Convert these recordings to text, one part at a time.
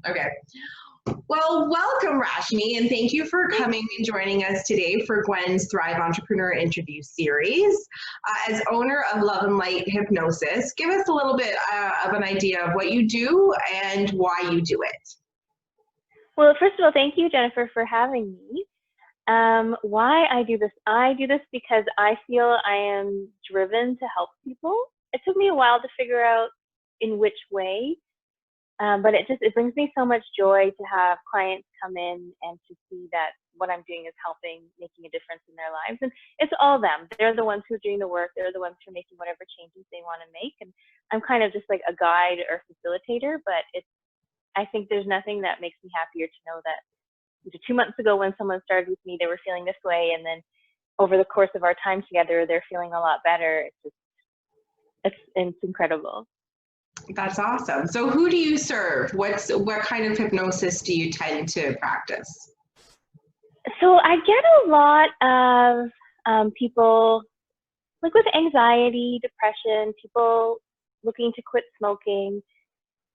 Okay. Well, welcome, Rashmi, and thank you for coming and joining us today for Gwen's Thrive Entrepreneur Interview Series. As owner of Love and Light Hypnosis, give us a little bit of an idea of what you do and why you do it. Well, first of all, thank you, Jennifer, for having me. Why I do this because I feel I am driven to help people. It took me a while to figure out in which way, but it brings me so much joy to have clients come in and to see that what I'm doing is helping, making a difference in their lives. And it's all them. They're the ones who are doing the work. They're the ones who are making whatever changes they want to make. And I'm kind of just like a guide or facilitator, but I think there's nothing that makes me happier to know that 2 months ago when someone started with me, they were feeling this way. And then over the course of our time together, they're feeling a lot better. It's incredible. That's awesome. So who do you serve? What kind of hypnosis do you tend to practice? So I get a lot of people like with anxiety, depression, people looking to quit smoking.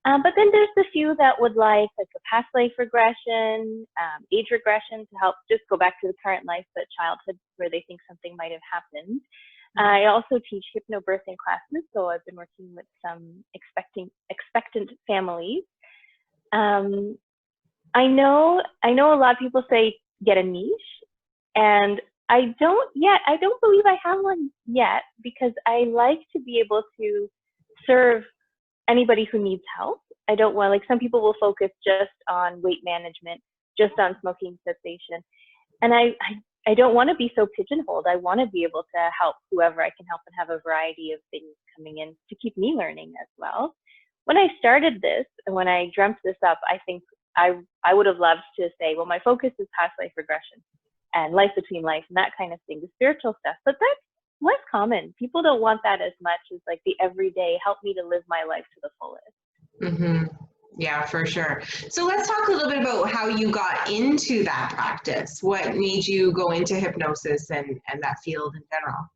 But then there's the few that would like a past life regression, age regression to help just go back to the current life, but childhood where they think something might have happened. I also teach hypnobirthing classes, so I've been working with some expectant families. I know a lot of people say get a niche, and I don't believe I have one yet because I like to be able to serve anybody who needs help. I don't want, like some people will focus just on weight management, just on smoking cessation. And I don't want to be so pigeonholed. I want to be able to help whoever I can help and have a variety of things coming in to keep me learning as well. When I started this and when I dreamt this up, I think I would have loved to say, well, my focus is past life regression and life between life and that kind of thing, the spiritual stuff. But that's less common. People don't want that as much as like the everyday, help me to live my life to the fullest. Mm-hmm. Yeah, for sure. So let's talk a little bit about how you got into that practice. What made you go into hypnosis and that field in general?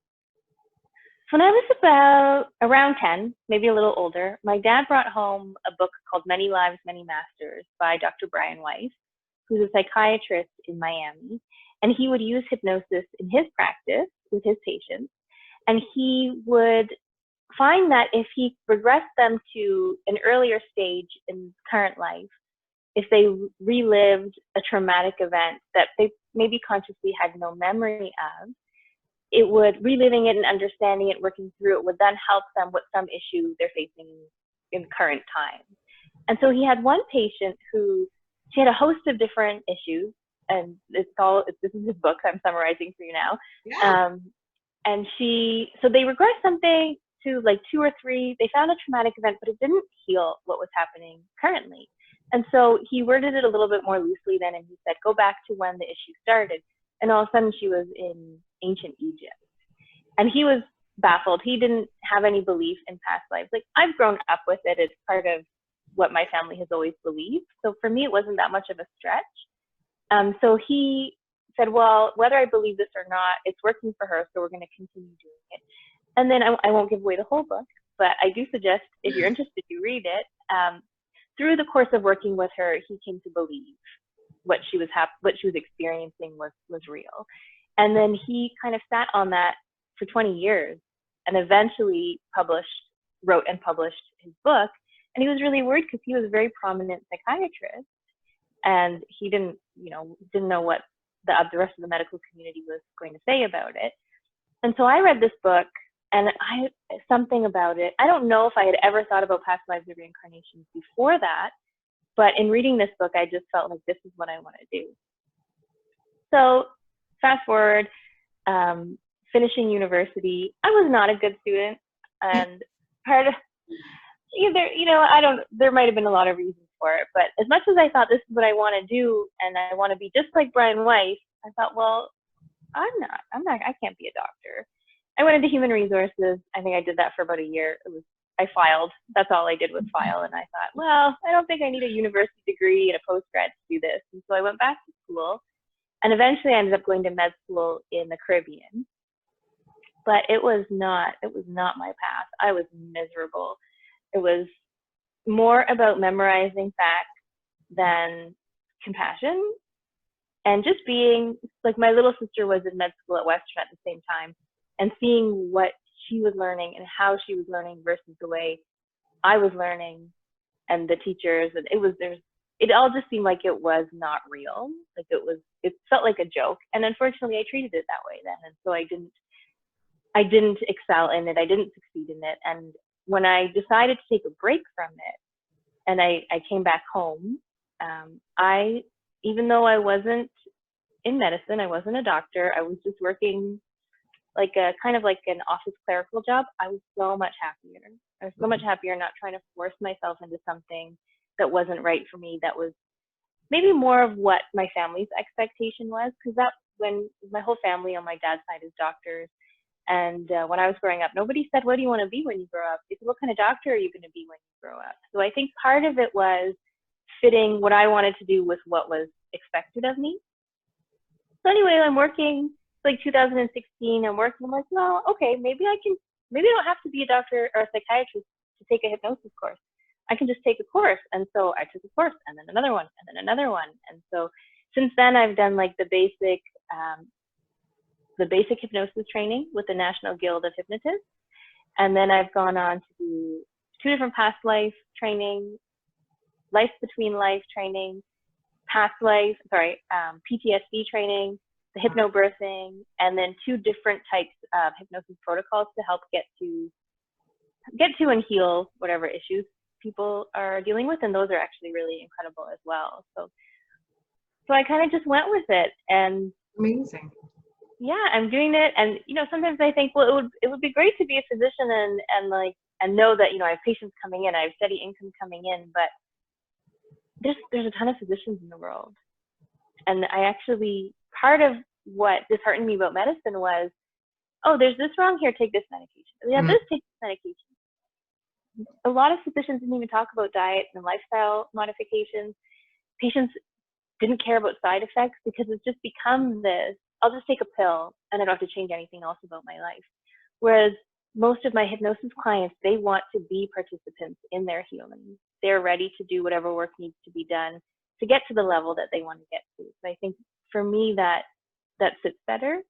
When I was around 10, maybe a little older, my dad brought home a book called Many Lives, Many Masters by Dr. Brian Weiss, who's a psychiatrist in Miami. And he would use hypnosis in his practice with his patients. And he would find that if he regressed them to an earlier stage in current life, if they relived a traumatic event that they maybe consciously had no memory of, it would, reliving it and understanding it, working through it, would then help them with some issue they're facing in current time. And so he had one patient she had a host of different issues, and this is his book I'm summarizing for you now. Yeah. So they regressed something to like 2 or 3, they found a traumatic event, but it didn't heal what was happening currently. And so he worded it a little bit more loosely then, and he said, go back to when the issue started. And all of a sudden she was in ancient Egypt. And he was baffled. He didn't have any belief in past lives. Like, I've grown up with it. It's part of what my family has always believed. So for me, it wasn't that much of a stretch. So he said, well, whether I believe this or not, it's working for her, so we're going to continue doing it. And then I won't give away the whole book, but I do suggest, if you're interested, you read it. Through the course of working with her, he came to believe what she was experiencing was real. And then he kind of sat on that for 20 years and eventually wrote and published his book. And he was really worried because he was a very prominent psychiatrist, and he didn't know what the rest of the medical community was going to say about it. And so I read this book, and something about it, I don't know if I had ever thought about past lives or reincarnations before that, but in reading this book, I just felt like this is what I want to do. So fast forward, finishing university, I was not a good student, and part of there might have been a lot of reasons for it, but as much as I thought this is what I want to do, and I want to be just like Brian Weiss, I thought, well, I can't be a doctor. I went into human resources. I think I did that for about a year. I filed. That's all I did was file. And I thought, well, I don't think I need a university degree and a postgrad to do this. And so I went back to school, and eventually I ended up going to med school in the Caribbean. But it was not my path. I was miserable. It was more about memorizing facts than compassion, and just being like, my little sister was in med school at Western at the same time, and seeing what she was learning and how she was learning versus the way I was learning, and the teachers, and it all just seemed like it was not real. Like it felt like a joke. And unfortunately I treated it that way then. And so I didn't excel in it. I didn't succeed in it. And when I decided to take a break from it and I came back home, even though I wasn't in medicine, I wasn't a doctor, I was just working like a kind of like an office clerical job, I was so much happier. I was so much happier not trying to force myself into something that wasn't right for me, that was maybe more of what my family's expectation was, because that, when my whole family on my dad's side is doctors, and when I was growing up, nobody said, what do you want to be when you grow up? They said, what kind of doctor are you going to be when you grow up? So I think part of it was fitting what I wanted to do with what was expected of me. So anyway, I'm working, like 2016, I'm working, I'm like, well, okay, maybe I don't have to be a doctor or a psychiatrist to take a hypnosis course. I can just take a course. And so I took a course, and then another one, and then another one. And so since then I've done like the basic hypnosis training with the National Guild of Hypnotists. And then I've gone on to do 2 different past life training, life between life training, PTSD training, the hypnobirthing, and then 2 different types of hypnosis protocols to help get to and heal whatever issues people are dealing with. And those are actually really incredible as well. So I kind of just went with it. And amazing. Yeah, I'm doing it. And, sometimes I think, well, it would be great to be a physician and know that, I have patients coming in, I have steady income coming in, but there's a ton of physicians in the world. And part of what disheartened me about medicine was, oh, there's this wrong here, take this medication. Yeah, this, take this medication. A lot of physicians didn't even talk about diet and lifestyle modifications. Patients didn't care about side effects because it's just become this, I'll just take a pill and I don't have to change anything else about my life. Whereas most of my hypnosis clients, they want to be participants in their healing. They're ready to do whatever work needs to be done to get to the level that they want to get to. So I think for me that fits better,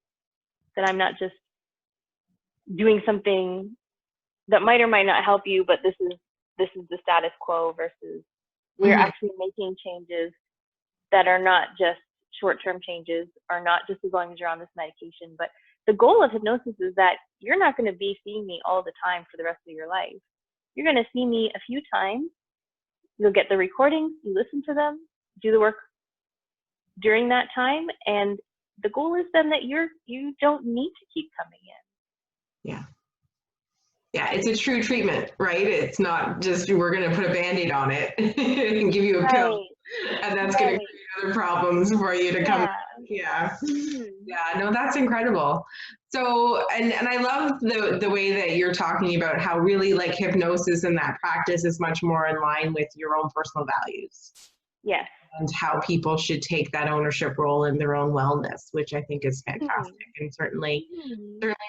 that I'm not just doing something that might or might not help you, but this is the status quo, versus we're actually making changes that are not just short-term changes, are not just as long as you're on this medication. But the goal of hypnosis is that you're not going to be seeing me all the time for the rest of your life. You're going to see me a few times. You'll get the recordings, you listen to them, do the work during that time, and the goal is then that you don't need to keep coming in. Yeah, it's a true treatment, right? It's not just we're going to put a Band-Aid on it and give you a pill, and that's going to create other problems for you to come. Yeah. No, that's incredible. So, and I love the way that you're talking about how really like hypnosis and that practice is much more in line with your own personal values. Yes. And how people should take that ownership role in their own wellness, which I think is fantastic, and certainly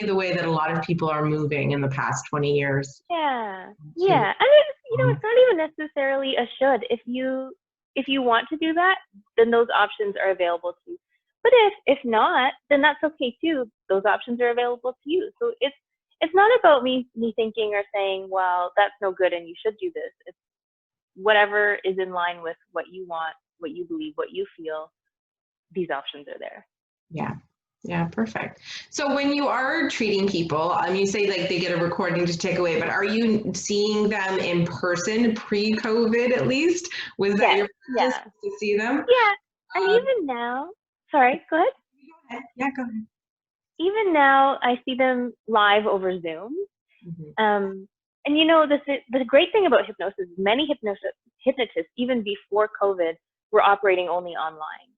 the way that a lot of people are moving in the past 20 years. Yeah. And it's not even necessarily a should. If you want to do that, then those options are available to you. But if not, then that's okay too. Those options are available to you. So it's not about me thinking or saying, well, that's no good and you should do this. It's whatever is in line with what you want, what you believe, what you feel. These options are there. Yeah, perfect. So when you are treating people, you say like they get a recording to take away, but are you seeing them in person pre-COVID at least? Was that your practice to see them? Yeah, and even now, sorry, go ahead. Yeah, go ahead. Even now, I see them live over Zoom. And the great thing about hypnosis is many hypnotists, even before COVID, were operating only online,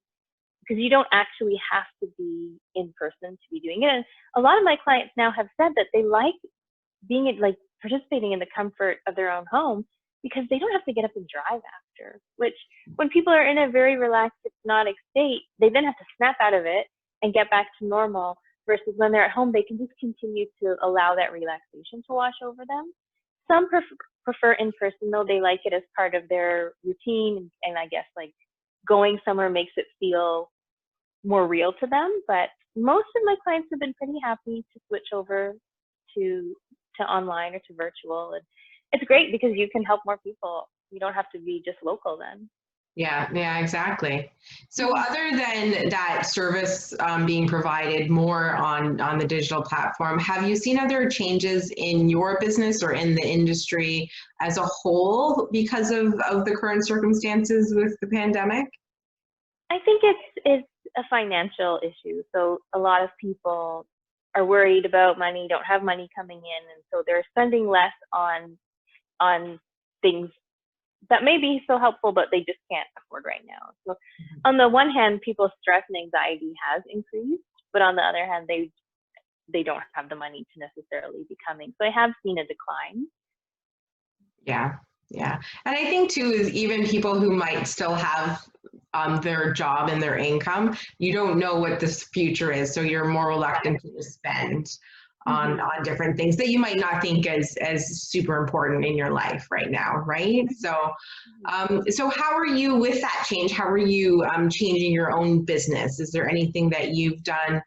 because you don't actually have to be in person to be doing it. And a lot of my clients now have said that they like participating in the comfort of their own home, because they don't have to get up and drive after, which when people are in a very relaxed hypnotic state, they then have to snap out of it and get back to normal, versus when they're at home, they can just continue to allow that relaxation to wash over them. Some prefer in person, though. They like it as part of their routine, and I guess like going somewhere makes it feel more real to them. But most of my clients have been pretty happy to switch over to online or to virtual, and it's great because you can help more people. You don't have to be just local then. Yeah, exactly. So other than that service being provided more on the digital platform, have you seen other changes in your business or in the industry as a whole because of the current circumstances with the pandemic? I think it's a financial issue. So a lot of people are worried about money, don't have money coming in, and so they're spending less on things that may be so helpful, but they just can't afford right now. So on the one hand, people's stress and anxiety has increased, but on the other hand, they don't have the money to necessarily be coming. So I have seen a decline. Yeah. And I think too is even people who might still have their job and their income, you don't know what this future is. So you're more reluctant to spend on different things that you might not think as super important in your life right now, right? So so how are you with that change? How are you changing your own business? Is there anything that you've done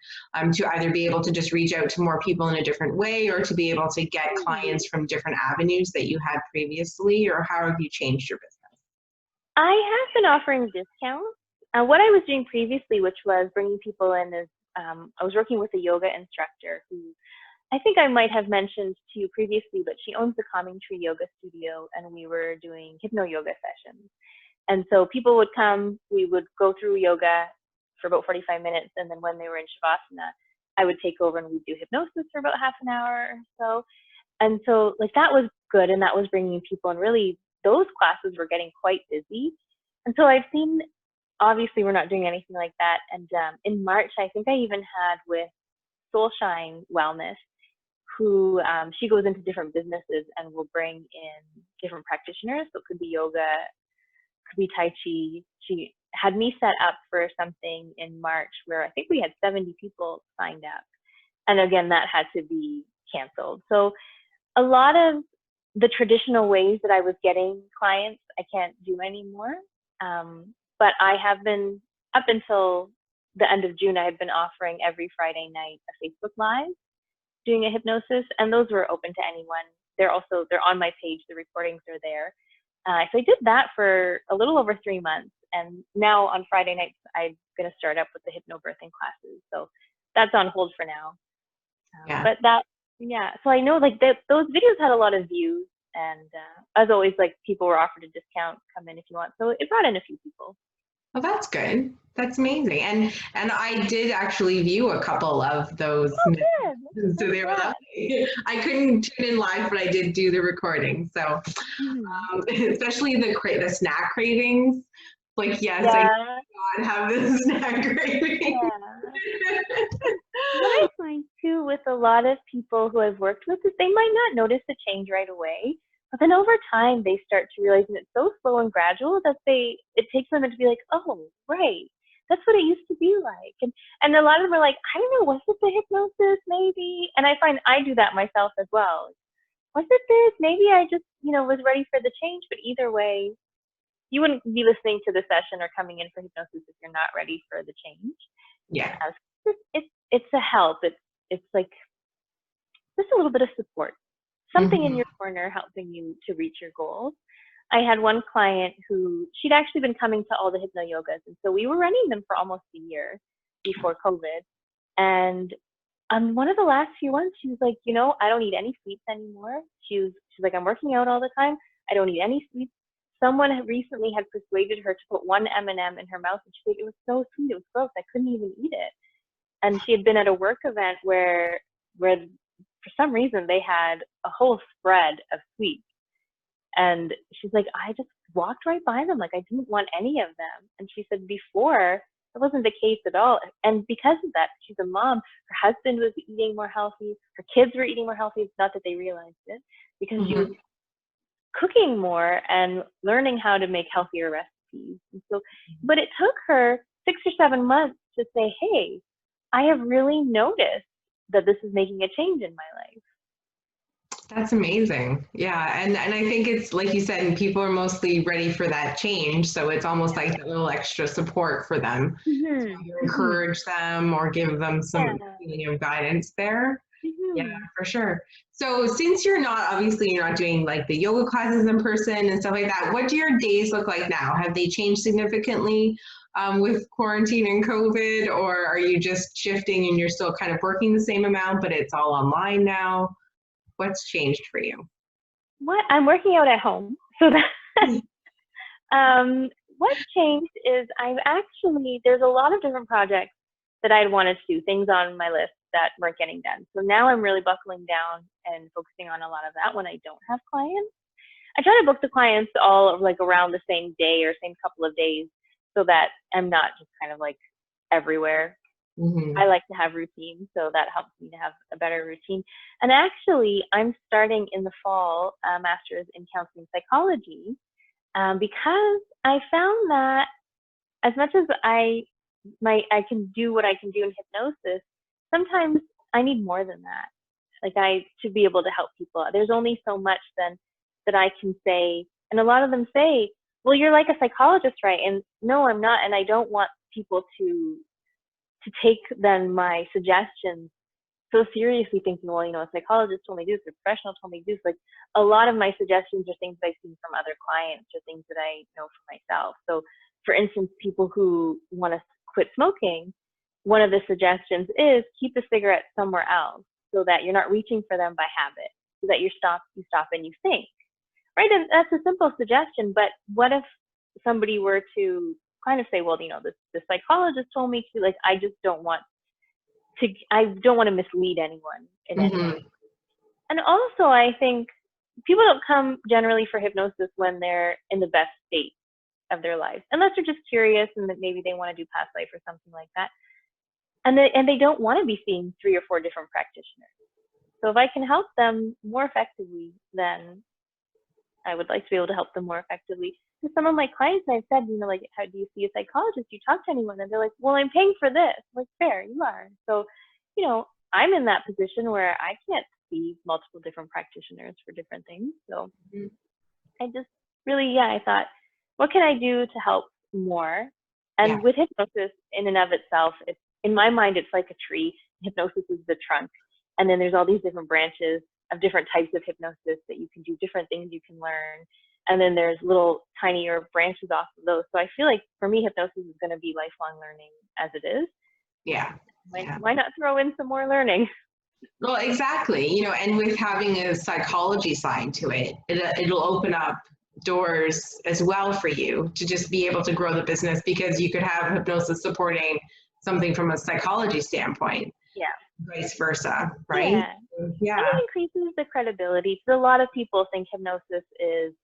to either be able to just reach out to more people in a different way, or to be able to get clients from different avenues that you had previously, or how have you changed your business? I have been offering discounts. What I was doing previously, which was bringing people in, is I was working with a yoga instructor who I think I might have mentioned to you previously, but she owns the Calming Tree Yoga Studio, and we were doing hypno yoga sessions. And so people would come, we would go through yoga for about 45 minutes, and then when they were in Shavasana, I would take over and we'd do hypnosis for about half an hour or so. And so like that was good, and that was bringing people, and really those classes were getting quite busy. And so I've seen, obviously we're not doing anything like that. And in March, I think I even had with Soulshine Wellness, who she goes into different businesses and will bring in different practitioners. So it could be yoga, could be Tai Chi. She had me set up for something in March where I think we had 70 people signed up. And again, that had to be canceled. So a lot of the traditional ways that I was getting clients, I can't do anymore. But I have been, up until the end of June, I had been offering every Friday night a Facebook Live, doing a hypnosis, and those were open to anyone. They're on my page, the recordings are there. So I did that for a little over 3 months, and now on Friday nights, I'm going to start up with the hypnobirthing classes. So that's on hold for now. But so I know like those videos had a lot of views, and as always, like people were offered a discount, come in if you want. So it brought in a few people. Well, that's good. That's amazing. And I did actually view a couple of those. Oh, good. So they were lovely. I couldn't tune in live, but I did do the recording. So especially the snack cravings. Like, yes, I do not have the snack craving. What I find too with a lot of people who I've worked with is they might not notice the change right away, but then over time they start to realize, and it's so slow and gradual that it takes them to be like, oh, right, that's what it used to be like. And a lot of them are like, I don't know, was it the hypnosis maybe? And I find I do that myself as well. Was it this? Maybe I just, was ready for the change, but either way, you wouldn't be listening to the session or coming in for hypnosis if you're not ready for the change. Yeah. It's a help. It's like just a little bit of support, something in your corner helping you to reach your goals. I had one client who she'd actually been coming to all the hypno yogas, and so we were running them for almost a year before COVID. And on one of the last few ones, she was like, I don't eat any sweets anymore. She's like, I'm working out all the time. I don't eat any sweets. Someone recently had persuaded her to put one M&M in her mouth, and she said it was so sweet, it was gross, I couldn't even eat it. And she had been at a work event where for some reason they had a whole spread of sweets. And she's like, I just walked right by them. Like, I didn't want any of them. And she said before, that wasn't the case at all. And because of that, she's a mom. Her husband was eating more healthy. Her kids were eating more healthy. It's not that they realized it, because she was cooking more and learning how to make healthier recipes. And so, but it took her 6 or 7 months to say, hey, I have really noticed that this is making a change in my life. That's amazing. Yeah. And I think it's like you said, and people are mostly ready for that change. So it's almost like that little extra support for them to Hmm. either Hmm. encourage them or give them some Yeah. feeling of guidance there. Yeah, Hmm. for sure. So since you're not doing like the yoga classes in person and stuff like that, what do your days look like now? Have they changed significantly with quarantine and COVID, or are you just shifting and you're still kind of working the same amount, but it's all online now? What's changed for you? What I'm working out at home, so that what changed is I've actually there's a lot of different projects that I'd wanted to do, things on my list that weren't getting done. So now I'm really buckling down and focusing on a lot of that when I don't have clients. I try to book the clients all like around the same day or same couple of days so that I'm not just kind of like everywhere. Hmm. I like to have routine, so that helps me to have a better routine. And actually, I'm starting in the fall a master's in counseling psychology because I found that as much as I can do what I can do in hypnosis, sometimes I need more than that. Like I to be able to help people. There's only so much then that I can say, and a lot of them say, "Well, you're like a psychologist, right?" And no, I'm not, and I don't want people to take then my suggestions so seriously, thinking, well, a psychologist told me this, a professional told me this. Like a lot of my suggestions are things I've seen from other clients or things that I know for myself. So, for instance, people who want to quit smoking, one of the suggestions is keep the cigarette somewhere else so that you're not reaching for them by habit, so that you stop and you think, right? And that's a simple suggestion, but what if somebody were to kind of say, well, the psychologist told me to, like, I don't want to mislead anyone in any way. Hmm. And also, I think people don't come generally for hypnosis when they're in the best state of their lives, unless they're just curious and that maybe they want to do past life or something like that. And they don't want to be seeing 3 or 4 different practitioners. So if I can help them more effectively, then I would like to be able to help them more effectively. To some of my clients, I've said, like, how do you see a psychologist? Do you talk to anyone? And they're like, well, I'm paying for this. I'm like, fair, you are. So, I'm in that position where I can't see multiple different practitioners for different things. So I just really, yeah, I thought, what can I do to help more? Yeah. And with hypnosis in and of itself, it's in my mind, it's like a tree. Hypnosis is the trunk. And then there's all these different branches of different types of hypnosis that you can do, different things you can learn. And then there's little tinier branches off of those. So I feel like for me, hypnosis is going to be lifelong learning as it is. Yeah. Yeah. Why not throw in some more learning? Well, exactly. And with having a psychology side to it, it'll open up doors as well for you to just be able to grow the business because you could have hypnosis supporting something from a psychology standpoint, Yeah. vice versa, right? Yeah. And Yeah. it increases the credibility. So a lot of people think hypnosis is,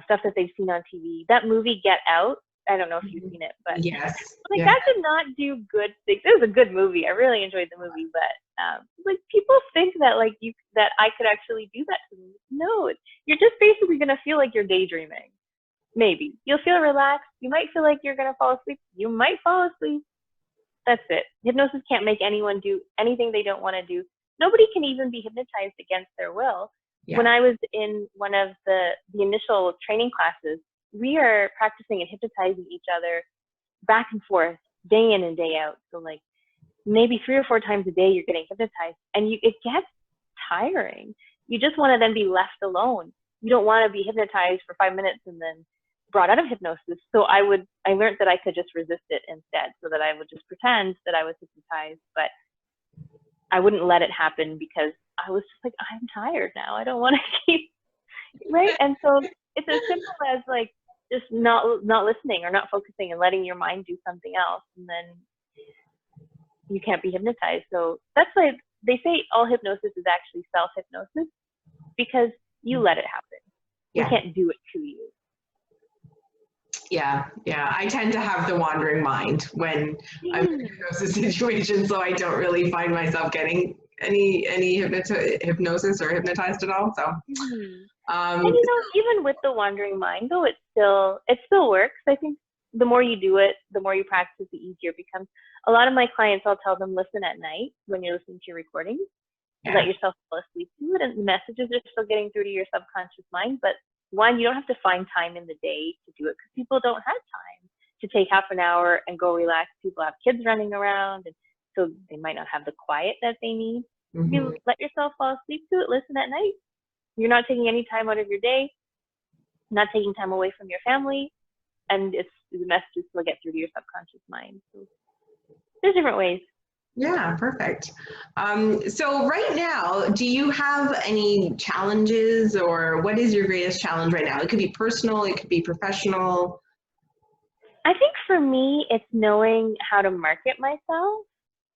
stuff that they've seen on TV. That movie Get Out, I don't know if you've seen it, but Yes. like Yeah. that did not do good things. It was a good movie. I really enjoyed the movie, but like people think that that I could actually do that to them. No, you're just basically gonna feel like you're daydreaming. Maybe you'll feel relaxed. You might feel like you're gonna fall asleep. You might fall asleep. That's it. Hypnosis can't make anyone do anything they don't want to do. Nobody can even be hypnotized against their will. When Yeah. I was in one of the initial training classes, we are practicing and hypnotizing each other back and forth, day in and day out. So like maybe 3 or 4 times a day, you're getting hypnotized, and it gets tiring. You just want to then be left alone. You don't want to be hypnotized for 5 minutes and then brought out of hypnosis. So I learned that I could just resist it instead, so that I would just pretend that I was hypnotized, but I wouldn't let it happen because I was just like, I'm tired now. I don't want to keep, right? And so it's as simple as like just not listening or not focusing and letting your mind do something else, and then you can't be hypnotized. So that's why they say all hypnosis is actually self-hypnosis, because you let it happen. We Yeah. can't do it to you. Yeah. Yeah. I tend to have the wandering mind when I'm in a hypnosis situation, so I don't really find myself getting any hypnosis or hypnotized at all. So, And even with the wandering mind, though, it still works. I think the more you do it, the more you practice, the easier it becomes. A lot of my clients, I'll tell them, listen at night when you're listening to your recordings, let yourself fall asleep to it, and the messages are still getting through to your subconscious mind. But one, you don't have to find time in the day to do it, because people don't have time to take half an hour and go relax. People have kids running around, and so they might not have the quiet that they need. You let yourself fall asleep to it, listen at night. You're not taking any time out of your day, not taking time away from your family, and the messages will get through to your subconscious mind. So there's different ways. Yeah, perfect. So right now, do you have any challenges, or what is your greatest challenge right now? It could be personal, it could be professional. I think for me, it's knowing how to market myself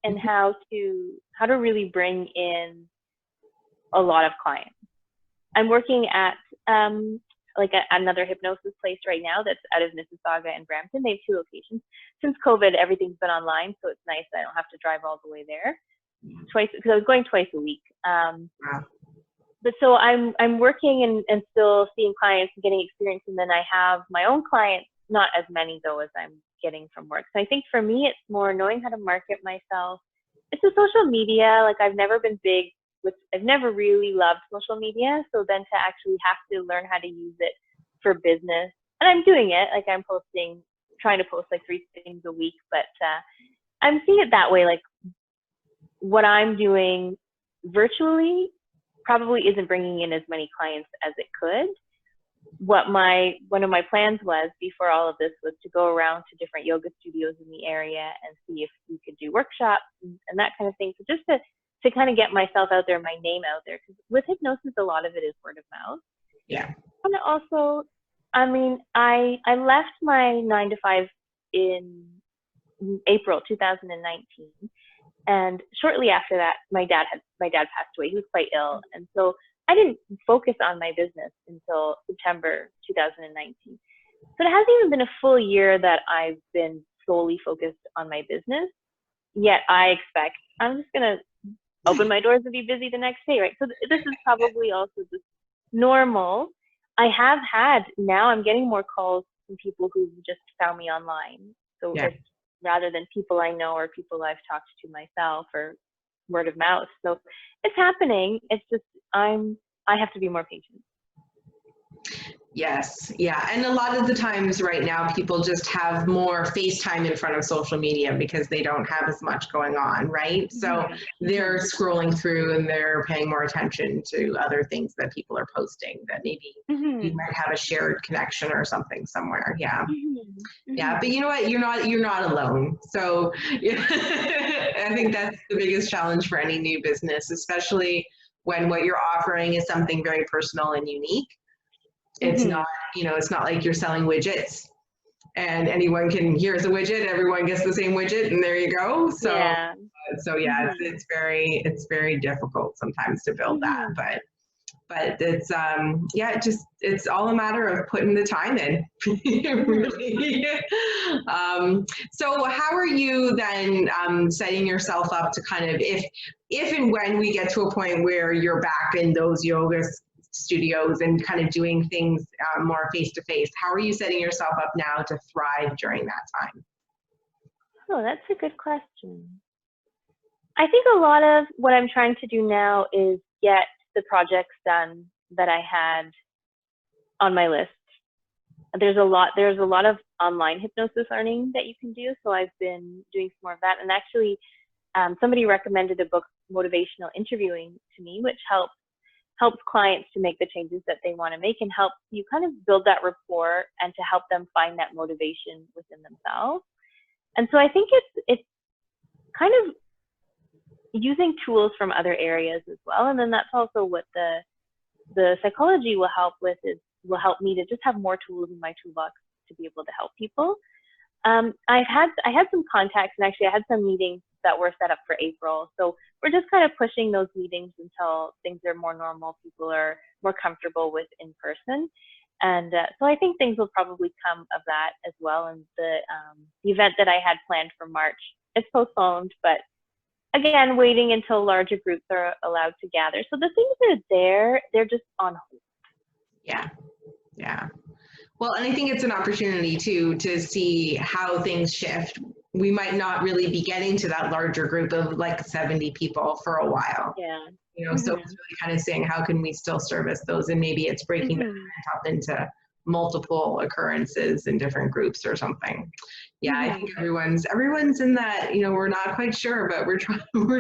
and how to really bring in a lot of clients. I'm working at another hypnosis place right now that's out of Mississauga and Brampton. They have 2 locations. Since COVID, everything's been online, so it's nice that I don't have to drive all the way there twice, because I was going twice a week. But so I'm working and still seeing clients and getting experience, and then I have my own clients, not as many though as I'm getting from work. So I think for me, it's more knowing how to market myself. It's the social media. Like I've never been big I've never really loved social media. So then to actually have to learn how to use it for business, and I'm doing it. Like I'm trying to post like 3 things a week, but I'm seeing it that way. Like what I'm doing virtually probably isn't bringing in as many clients as it could. One of my plans was before all of this was to go around to different yoga studios in the area and see if we could do workshops and that kind of thing. So just to kind of get myself out there, my name out there, because with hypnosis, a lot of it is word of mouth. Yeah. And also, I mean, I left my 9-to-5 in April 2019, and shortly after that, my dad passed away. He was quite ill, and so I didn't focus on my business until September 2019. So it hasn't even been a full year that I've been solely focused on my business. Yet I expect I'm just gonna open my doors and be busy the next day, right? So this is probably also just normal. I have now I'm getting more calls from people who just found me online. So it's rather than people I know or people I've talked to myself or word of mouth. So it's happening. It's just I have to be more patient. Yes, yeah. And a lot of the times right now, people just have more FaceTime in front of social media because they don't have as much going on, right? So they're scrolling through and they're paying more attention to other things that people are posting that maybe you might have a shared connection or something somewhere. Yeah. Yeah, but you know what? You're not alone. So I think that's the biggest challenge for any new business, especially when what you're offering is something very personal and unique. It's not, it's not like you're selling widgets and anyone can, here's a widget, everyone gets the same widget and there you go. So, it's very difficult sometimes to build that, but it's, it's all a matter of putting the time in, really. So how are you then setting yourself up to kind of, if and when we get to a point where you're back in those yoga studios and kind of doing things more face-to-face, how are you setting yourself up now to thrive during that time? Oh, that's a good question. I think a lot of what I'm trying to do now is get the projects done that I had on my list. There's a lot of online hypnosis learning that you can do, so I've been doing some more of that. And actually, somebody recommended a book, Motivational Interviewing, to me, which helps clients to make the changes that they want to make and help you kind of build that rapport and to help them find that motivation within themselves. And so I think it's kind of using tools from other areas as well. And then that's also what the psychology will help with, will help me to just have more tools in my toolbox to be able to help people. I had some contacts, and actually I had some meetings that were set up for April. So we're just kind of pushing those meetings until things are more normal, people are more comfortable with in person. And so I think things will probably come of that as well. And the event that I had planned for March is postponed, but again, waiting until larger groups are allowed to gather. So the things are there, they're just on hold. Yeah. Well, and I think it's an opportunity too to see how things shift we might not really be getting to that larger group of like 70 people for a while. Yeah. So it's really kind of saying how can we still service those, and maybe it's breaking that up into multiple occurrences in different groups or something. Yeah, I think everyone's in that, we're not quite sure, but we're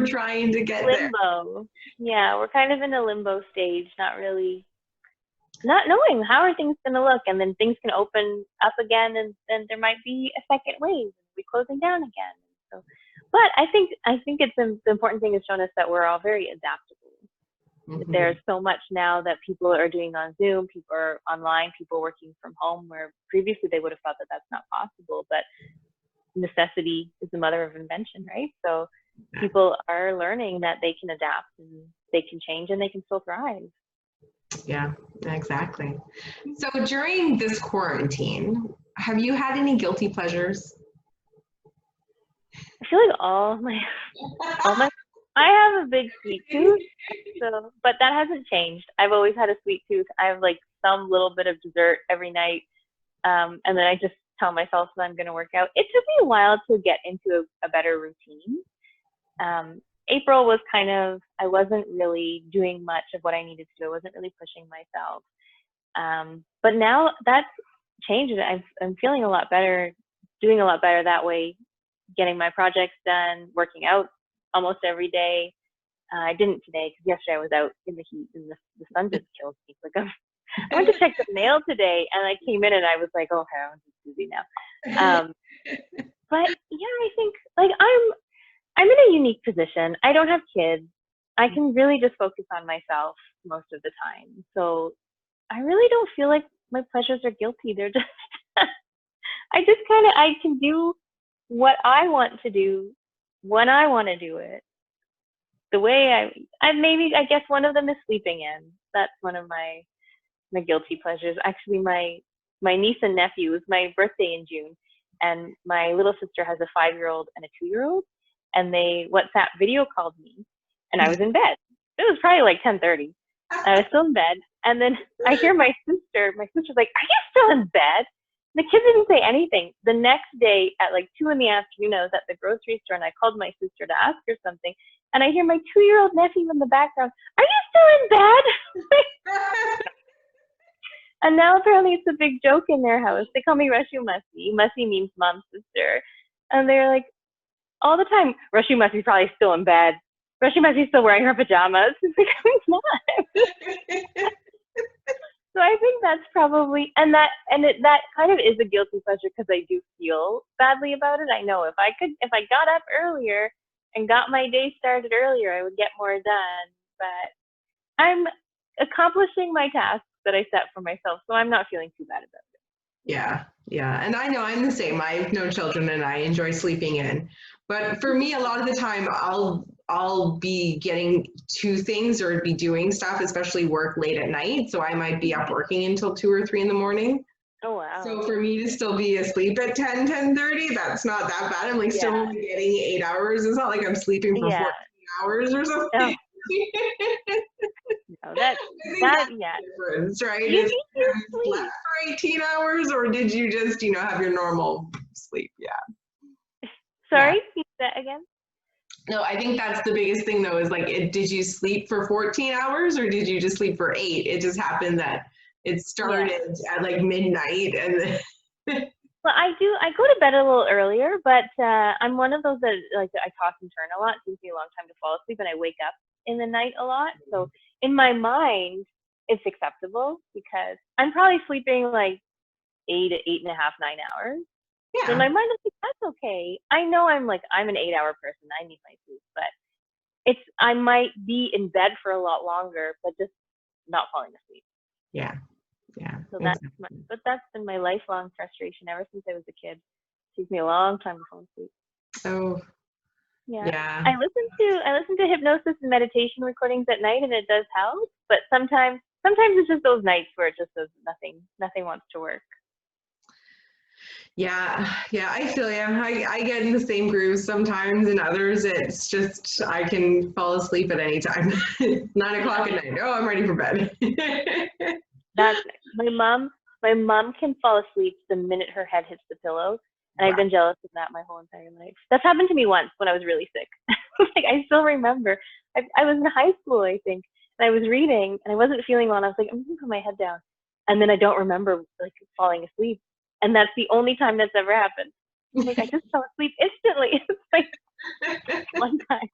trying to get there. Limbo. Yeah, we're kind of in a limbo stage, not knowing how are things going to look, and then things can open up again, and then there might be a second wave, and be closing down again. So, but I think it's the important thing has shown us that we're all very adaptable. There's so much now that people are doing on Zoom, people are online, people working from home, where previously they would have thought that that's not possible, but necessity is the mother of invention, right? So people are learning that they can adapt and they can change and they can still thrive. Yeah, exactly. So during this quarantine, have you had any guilty pleasures? I feel like all my I have a big sweet tooth, so but that hasn't changed. I've always had a sweet tooth. I have like some little bit of dessert every night, and then I just tell myself that I'm going to work out. It took me a while to get into a better routine. April was I wasn't really doing much of what I needed to do. I wasn't really pushing myself. But now that's changed. I'm feeling a lot better, doing a lot better that way, getting my projects done, working out almost every day. I didn't today because yesterday I was out in the heat and the sun just killed me. Like I went to check the mail today and I came in and I was like, oh, okay, I'm just busy now. But yeah, I think like I'm in a unique position. I don't have kids. I can really just focus on myself most of the time. So I really don't feel like my pleasures are guilty. They're just, I can do what I want to do when I want to do it. The way I guess one of them is sleeping in. That's one of my guilty pleasures. Actually, my niece and nephew, it was my birthday in June, and my little sister has a 5-year-old and a 2-year-old, and they WhatsApp video called me, and I was in bed. It was probably like 10:30. I was still in bed, and then I hear my sister's like, "Are you still in bed?" The kids didn't say anything. The next day at like 2 in the afternoon, I was at the grocery store and I called my sister to ask her something. And I hear my 2-year-old nephew in the background, "Are you still in bed?" And now apparently it's a big joke in their house. They call me Rashmi. Masi means mom's sister. And they're like, all the time, Rashmi probably still in bed. Rashmi still wearing her pajamas. It's like, I'm not. So I think that's probably, that kind of is a guilty pleasure because I do feel badly about it. I know if I got up earlier and got my day started earlier, I would get more done. But I'm accomplishing my tasks that I set for myself, so I'm not feeling too bad about it. Yeah. And I know I'm the same. I have no children and I enjoy sleeping in. But for me, a lot of the time I'll be getting to things or be doing stuff, especially work late at night. So I might be up working until 2 or 3 in the morning. Oh, wow. So for me to still be asleep at 10:30, that's not that bad. I'm like still only getting 8 hours. It's not like I'm sleeping for 14 hours or something. No. No, that's difference, right? You Is you slept for 18 hours or did you just, have your normal sleep? Yeah. Sorry, repeat that again. No, I think that's the biggest thing though, is like, did you sleep for 14 hours or did you just sleep for 8? It just happened that it started at like midnight and then Well, I go to bed a little earlier, but I'm one of those that like I toss and turn a lot. It takes me a long time to fall asleep and I wake up in the night a lot. So in my mind, it's acceptable because I'm probably sleeping like 8 to 8.5, 9 hours. Yeah. So in my mind, I think that's okay. I know I'm an 8-hour person. I need my sleep, but I might be in bed for a lot longer, but just not falling asleep. Yeah. So that's been my lifelong frustration ever since I was a kid. It takes me a long time to fall asleep. Oh. Yeah. I listen to hypnosis and meditation recordings at night, and it does help. But sometimes it's just those nights where it just does nothing wants to work. Yeah, I feel you. I get in the same grooves sometimes, and others it's just I can fall asleep at any time. 9 o'clock at night. Oh, I'm ready for bed. That's my mom. My mom can fall asleep the minute her head hits the pillow, And I've been jealous of that my whole entire life. That's happened to me once when I was really sick. Like, I still remember, I was in high school, I think, and I was reading and I wasn't feeling well. And I was like, I'm going to put my head down. And then I don't remember like falling asleep. And that's the only time that's ever happened. Like, I just fell asleep instantly. It's like one time.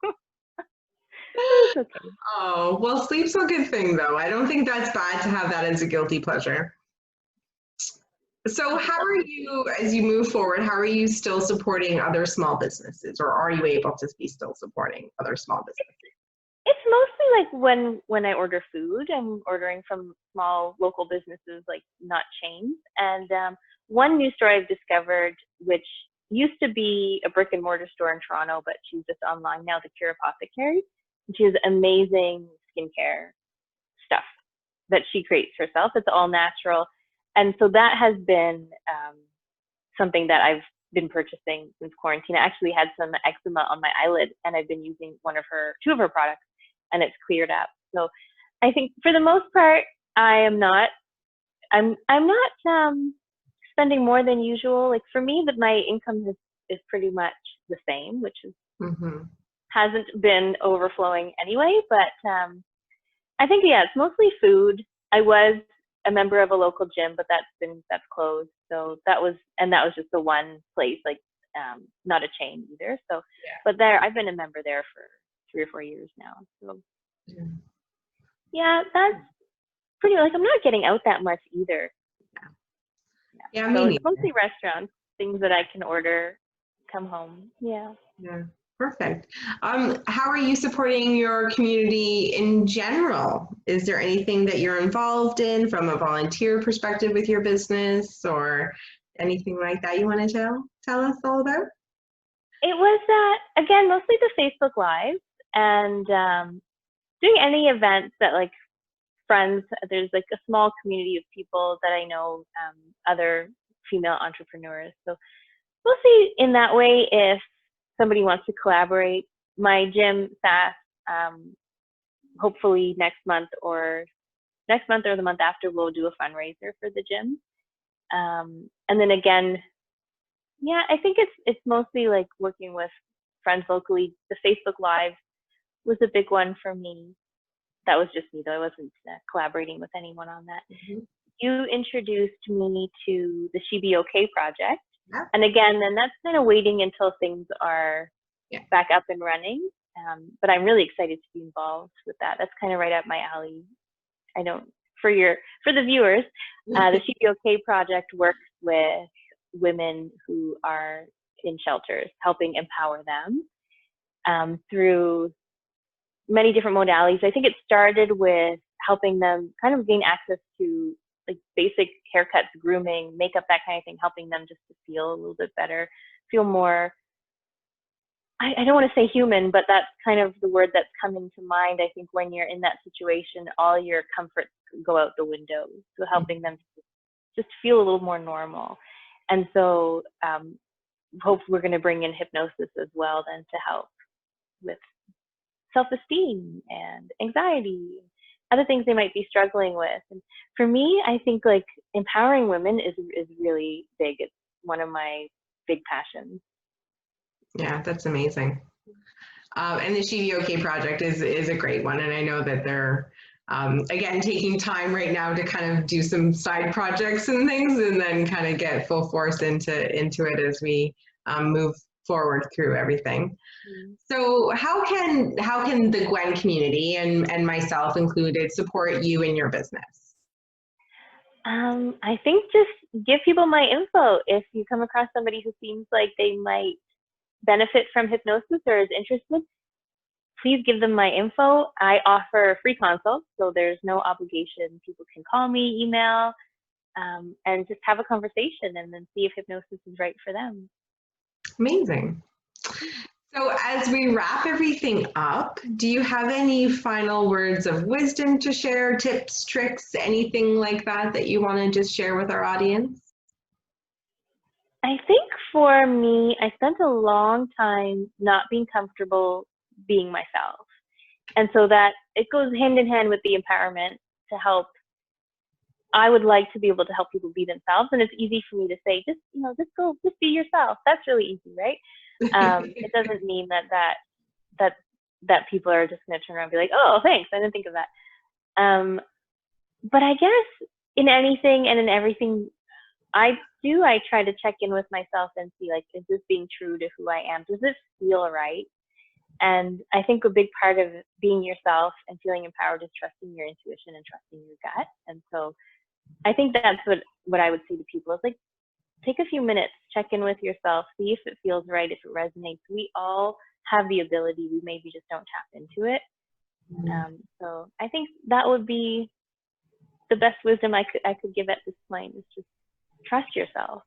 It's okay. Oh, well, sleep's a good thing, though. I don't think that's bad to have that as a guilty pleasure. So how are you, as you move forward, how are you still supporting other small businesses, or are you able to be still supporting other small businesses? It's mostly like when I order food, I'm ordering from small local businesses, like not chains. And one new store I've discovered, which used to be a brick and mortar store in Toronto, but she's just online now, the Cure Apothecary. And she has amazing skincare stuff that she creates herself. It's all natural. And so that has been something that I've been purchasing since quarantine. I actually had some eczema on my eyelid, and I've been using two of her products, and it's cleared up. So I think for the most part, I'm not spending more than usual. Like, for me, that my income is pretty much the same, which is hasn't been overflowing anyway. But I think, yeah, it's mostly food. I was a member of a local gym, but that's closed. So that was just the one place, like not a chain either. So, yeah. But there, I've been a member there for 3 or 4 years now. So yeah, that's pretty, like, I'm not getting out that much either. Yeah, so it's mostly restaurants, things that I can order, come home. Yeah. Perfect. How are you supporting your community in general? Is there anything that you're involved in from a volunteer perspective with your business, or anything like that you want to tell us all about? It was, again, mostly the Facebook Live, and doing any events that, like, friends, there's like a small community of people that I know, other female entrepreneurs. So mostly in that way, if somebody wants to collaborate. My gym, SAS, hopefully next month or the month after, we'll do a fundraiser for the gym. And then again, yeah, I think it's mostly like working with friends locally. The Facebook Live was a big one for me. That was just me, though. I wasn't collaborating with anyone on that. You introduced me to the She Be Okay project. Yeah. And again, then that's kind of waiting until things are back up and running. But I'm really excited to be involved with that. That's kind of right up my alley. I don't, for the viewers, the She Be Okay project works with women who are in shelters, helping empower them through many different modalities. I think it started with helping them kind of gain access to like basic haircuts, grooming, makeup, that kind of thing, helping them just to feel a little bit better, feel more, I don't want to say human, but that's kind of the word that's coming to mind. I think when you're in that situation, all your comforts go out the window. So helping them just feel a little more normal. And so hope we're going to bring in hypnosis as well then to help with self-esteem and anxiety, other things they might be struggling with. And for me, I think like empowering women is really big. It's one of my big passions. Yeah, that's amazing. And the She Be Okay project is a great one. And I know that they're, again, taking time right now to kind of do some side projects and things, and then kind of get full force into it as we move forward through everything. So how can the Gwen community and myself included support you in your business? I think just give people my info. If you come across somebody who seems like they might benefit from hypnosis or is interested, please give them my info. I offer free consults, so there's no obligation. People can call me, email, and just have a conversation and then see if hypnosis is right for them. Amazing. So as we wrap everything up, do you have any final words of wisdom to share, tips, tricks, anything like that you want to just share with our audience? I think for me, I spent a long time not being comfortable being myself. And so that it goes hand in hand with the empowerment to help I would like to be able to help people be themselves, and it's easy for me to say, just just be yourself. That's really easy, right? It doesn't mean that people are just going to turn around and be like, oh, thanks, I didn't think of that. But I guess in anything and in everything I try to check in with myself and see, like, is this being true to who I am? Does this feel right? And I think a big part of being yourself and feeling empowered is trusting your intuition and trusting your gut. And so I think that's what I would say to people is, like, take a few minutes, check in with yourself, see if it feels right, if it resonates. We all have the ability, we maybe just don't tap into it. So I think that would be the best wisdom I could give at this point, is just trust yourself.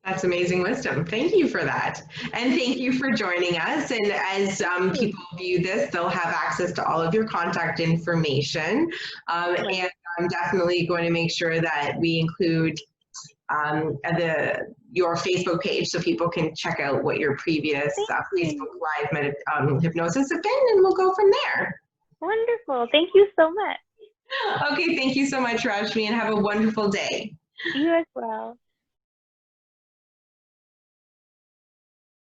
That's amazing wisdom. Thank you for that. And thank you for joining us. And as people view this, they'll have access to all of your contact information. And I'm definitely going to make sure that we include your Facebook page so people can check out what your previous Facebook Live hypnosis have been, and we'll go from there. Wonderful. Thank you so much. Okay, thank you so much, Rashmi, and have a wonderful day. You as well.